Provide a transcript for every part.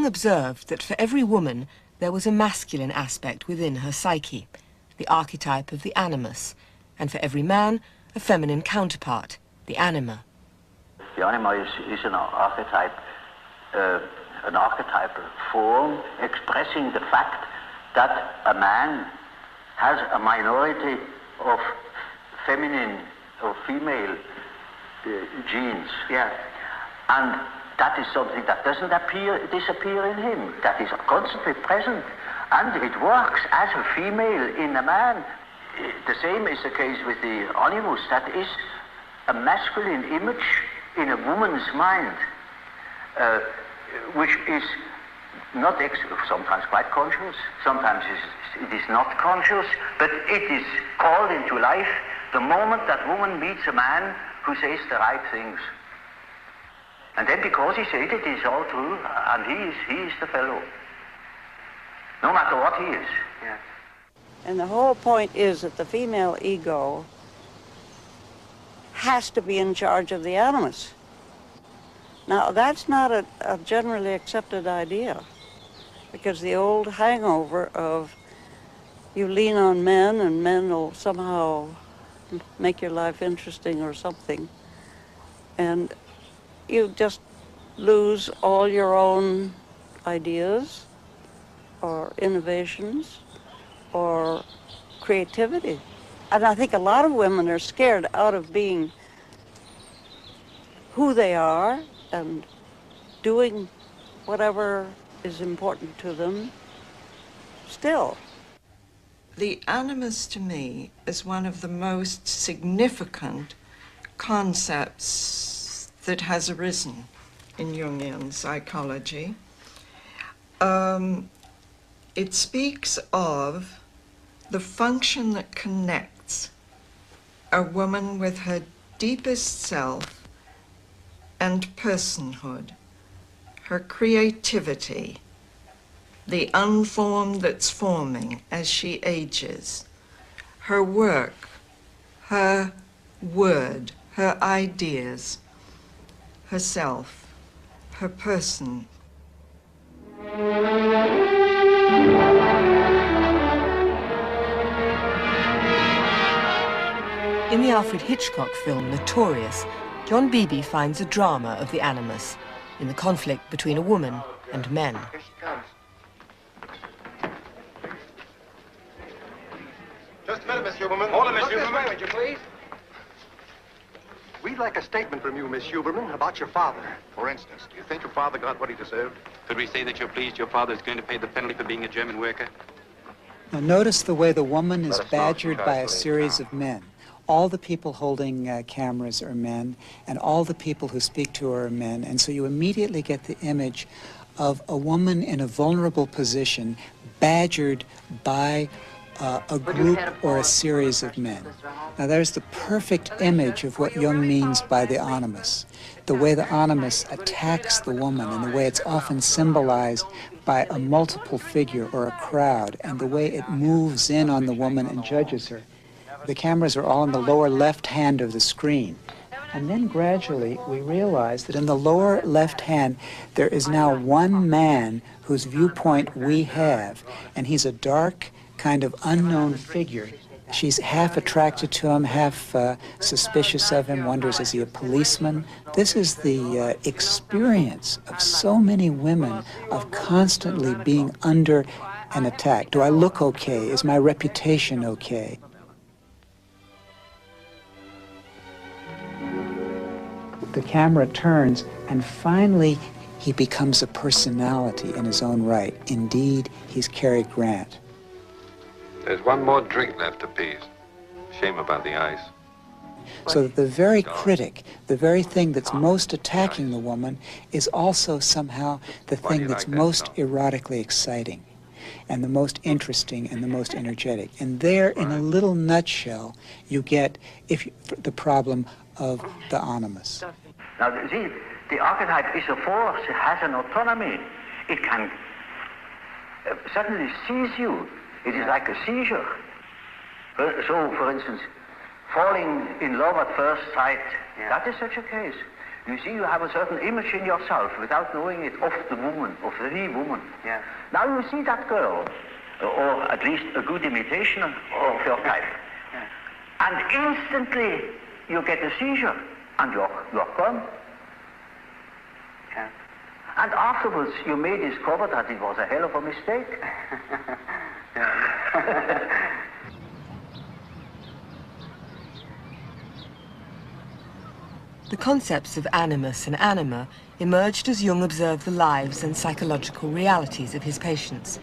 observed that for every woman there was a masculine aspect within her psyche, the archetype of the animus, and for every man a feminine counterpart, the anima. The anima is an archetypal form expressing the fact that a man has a minority of feminine or female genes. Yeah. And that is something that doesn't disappear in him. That is constantly present. And it works as a female in a man. The same is the case with the animus. That is a masculine image in a woman's mind, which is not sometimes quite conscious, sometimes it is not conscious, but it is called into life the moment that woman meets a man who says the right things. And then because he said it is all true, and he is the fellow. No matter what he is. Yeah. And the whole point is that the female ego has to be in charge of the animus. Now, that's not a generally accepted idea, because the old hangover of you lean on men and men will somehow make your life interesting or something, and you just lose all your own ideas or innovations or creativity. And I think a lot of women are scared out of being who they are and doing whatever is important to them still. The animus to me is one of the most significant concepts that has arisen in Jungian psychology. It speaks of the function that connects a woman with her deepest self and personhood, her creativity, the unformed that's forming as she ages, her work, her word, her ideas, herself, her person. In the Alfred Hitchcock film Notorious, John Beebe finds a drama of the animus in the conflict between a woman and men. Here she comes. Just a minute, Miss Huberman. Hold it, Miss Huberman. This way, would you please? We'd like a statement from you, Miss Huberman, about your father. For instance, do you think your father got what he deserved? Could we say that you're pleased your father is going to pay the penalty for being a German worker? Now notice the way the woman is badgered by a series of men. All the people holding cameras are men, and all the people who speak to her are men, and so you immediately get the image of a woman in a vulnerable position badgered by a group or a series of men. Now there's the perfect image of what Jung means by the animus. The way the animus attacks the woman and the way it's often symbolized by a multiple figure or a crowd, and the way it moves in on the woman and judges her. The cameras are all in the lower left hand of the screen. And then gradually we realize that in the lower left hand there is now one man whose viewpoint we have, and he's a dark, kind of unknown figure. She's half attracted to him, half suspicious of him, wonders, is he a policeman? This is the experience of so many women of constantly being under an attack. Do I look okay? Is my reputation okay? The camera turns, and finally he becomes a personality in his own right. Indeed, he's Cary Grant. There's one more drink left, appease. Shame about the ice. So that the very critic, the very thing that's most attacking the woman, is also somehow the thing that's most erotically exciting, and the most interesting, and the most energetic. And there, in a little nutshell, you get the problem of the animus. Now, see, the archetype is a force, it has an autonomy. It can suddenly seize you. It is like a seizure. So, for instance, falling in love at first sight, that is such a case. You see, you have a certain image in yourself without knowing it of the woman, of the woman. Yeah. Now you see that girl, or at least a good imitation of your type. Yeah. And instantly you get a seizure and you're gone. Yeah. And afterwards you may discover that it was a hell of a mistake. The concepts of animus and anima emerged as Jung observed the lives and psychological realities of his patients,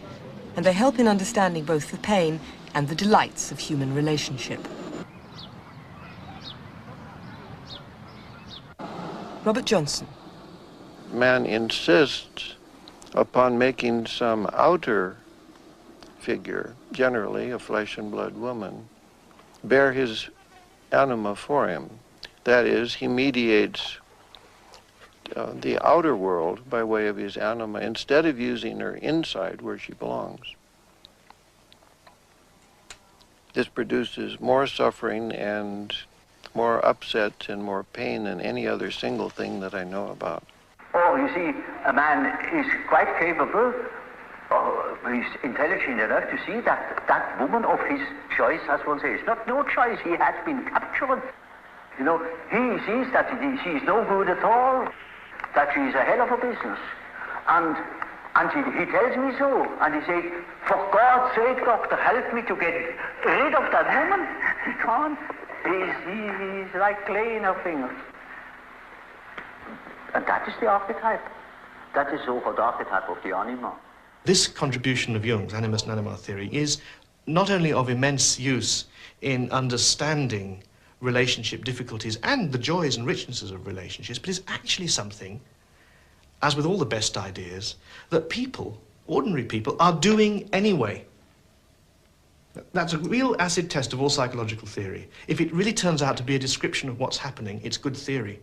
and they help in understanding both the pain and the delights of human relationship. Robert Johnson. Man insists upon making some outer figure, generally a flesh and blood woman, bear his anima for him. That is, he mediates the outer world by way of his anima instead of using her inside where she belongs. This produces more suffering and more upset and more pain than any other single thing that I know about. Oh, you see, a man is quite capable, he's intelligent enough to see that that woman of his choice, as one says, not no choice, he has been captured. You know, he sees that she is no good at all, that she is a hell of a business. And he tells me so, and he says, for God's sake, doctor, help me to get rid of that woman. He can't. He's like clay in her fingers. And that is the archetype. That is so-called archetype of the anima. This contribution of Jung's Animus Anima theory is not only of immense use in understanding relationship difficulties and the joys and richnesses of relationships, but is actually something, as with all the best ideas, that people, ordinary people, are doing anyway. That's a real acid test of all psychological theory. If it really turns out to be a description of what's happening, it's good theory.